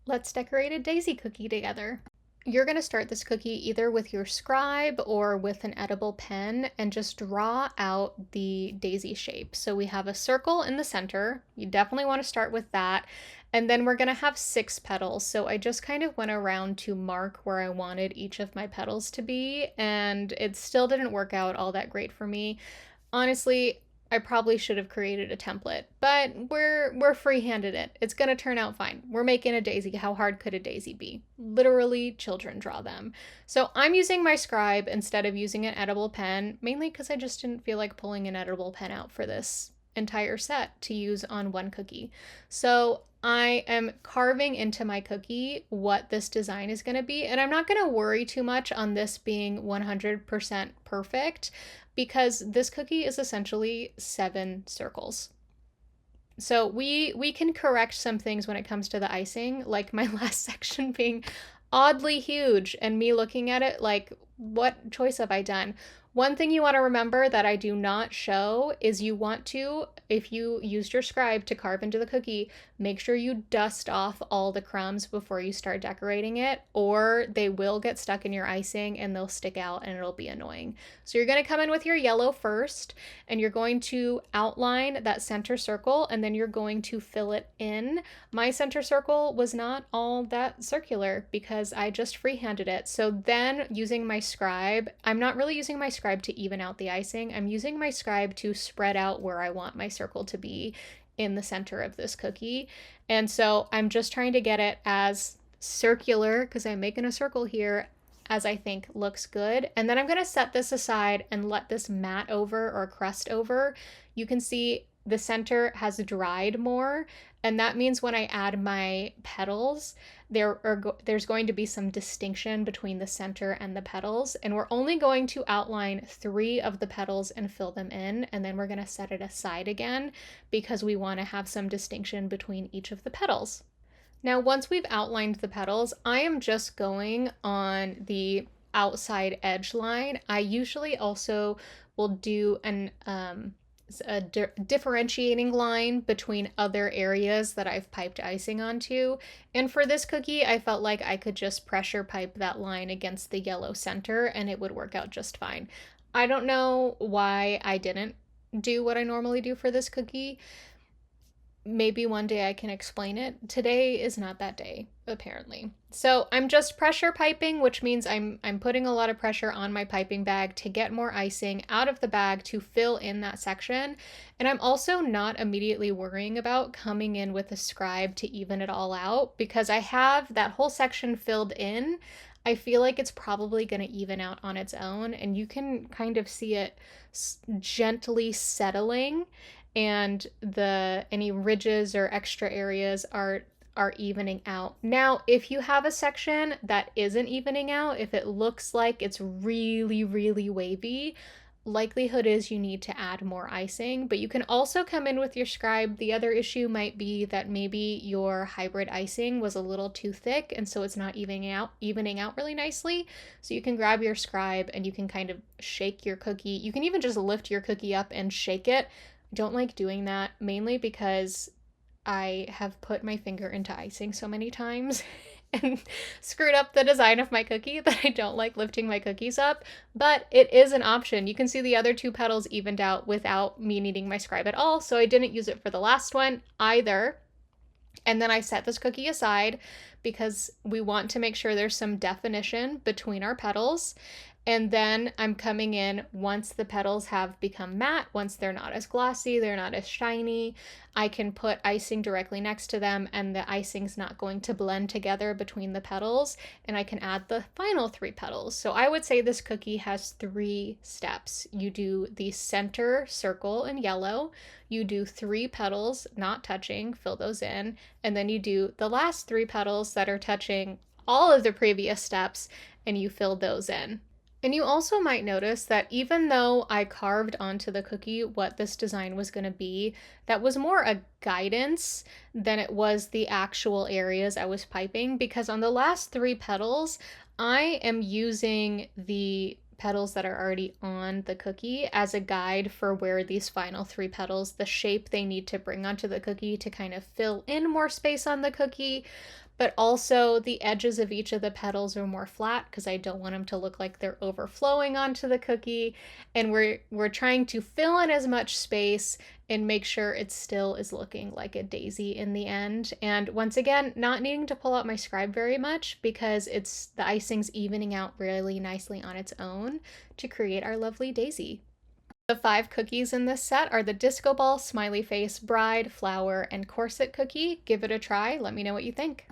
Let's decorate a daisy cookie together. You're going to start this cookie either with your scribe or with an edible pen and just draw out the daisy shape. So we have a circle in the center. You definitely want to start with that. And then we're going to have 6 petals. So I just kind of went around to mark where I wanted each of my petals to be, and it still didn't work out all that great for me. Honestly, I probably should have created a template, but we're free-handed it. It's gonna turn out fine. We're making a daisy. How hard could a daisy be? Literally, children draw them. So I'm using my scribe instead of using an edible pen, mainly because I just didn't feel like pulling an edible pen out for this entire set to use on one cookie. So I am carving into my cookie what this design is going to be, and I'm not going to worry too much on this being 100% perfect because this cookie is essentially 7 circles. So we can correct some things when it comes to the icing, like my last section being oddly huge and me looking at it like, what choice have I done? One thing you want to remember that I do not show is you want to, if you used your scribe to carve into the cookie, make sure you dust off all the crumbs before you start decorating it, or they will get stuck in your icing and they'll stick out and it'll be annoying. So you're going to come in with your yellow first, and you're going to outline that center circle, and then you're going to fill it in. My center circle was not all that circular because I just freehanded it. So then using my scribe, I'm not really using my scribe to even out the icing. I'm using my scribe to spread out where I want my circle to be in the center of this cookie. And so I'm just trying to get it as circular, because I'm making a circle here, as I think looks good. And then I'm going to set this aside and let this mat over or crust over. You can see the center has dried more, and that means when I add my petals, there's going to be some distinction between the center and the petals, and we're only going to outline 3 of the petals and fill them in, and then we're going to set it aside again because we want to have some distinction between each of the petals. Now, once we've outlined the petals, I am just going on the outside edge line. I usually also will do a differentiating line between other areas that I've piped icing onto. And for this cookie, I felt like I could just pressure pipe that line against the yellow center and it would work out just fine. I don't know why I didn't do what I normally do for this cookie. Maybe one day I can explain it. Today is not that day, apparently. So I'm just pressure piping, which means I'm putting a lot of pressure on my piping bag to get more icing out of the bag to fill in that section. And I'm also not immediately worrying about coming in with a scribe to even it all out because I have that whole section filled in. I feel like it's probably going to even out on its own, and you can kind of see it gently settling, and any ridges or extra areas are evening out. Now, if you have a section that isn't evening out, if it looks like it's really, really wavy, likelihood is you need to add more icing, but you can also come in with your scribe. The other issue might be that maybe your hybrid icing was a little too thick and so it's not evening out really nicely. So you can grab your scribe and you can kind of shake your cookie. You can even just lift your cookie up and shake it. I don't like doing that, mainly because I have put my finger into icing so many times and screwed up the design of my cookie that I don't like lifting my cookies up, but it is an option. You can see the other 2 petals evened out without me needing my scribe at all, so I didn't use it for the last one either. And then I set this cookie aside because we want to make sure there's some definition between our petals. And then I'm coming in once the petals have become matte, once they're not as glossy, they're not as shiny, I can put icing directly next to them and the icing's not going to blend together between the petals, and I can add the final 3 petals. So I would say this cookie has 3 steps. You do the center circle in yellow, you do 3 petals not touching, fill those in, and then you do the last 3 petals that are touching all of the previous steps and you fill those in. And you also might notice that even though I carved onto the cookie what this design was going to be, that was more a guidance than it was the actual areas I was piping, because on the last 3 petals, I am using the petals that are already on the cookie as a guide for where these final 3 petals, the shape they need to bring onto the cookie to kind of fill in more space on the cookie. but also the edges of each of the petals are more flat because I don't want them to look like they're overflowing onto the cookie. And we're trying to fill in as much space and make sure it still is looking like a daisy in the end. And once again, not needing to pull out my scribe very much because the icing's evening out really nicely on its own to create our lovely daisy. The 5 cookies in this set are the disco ball, smiley face, bride, flower, and corset cookie. Give it a try. Let me know what you think.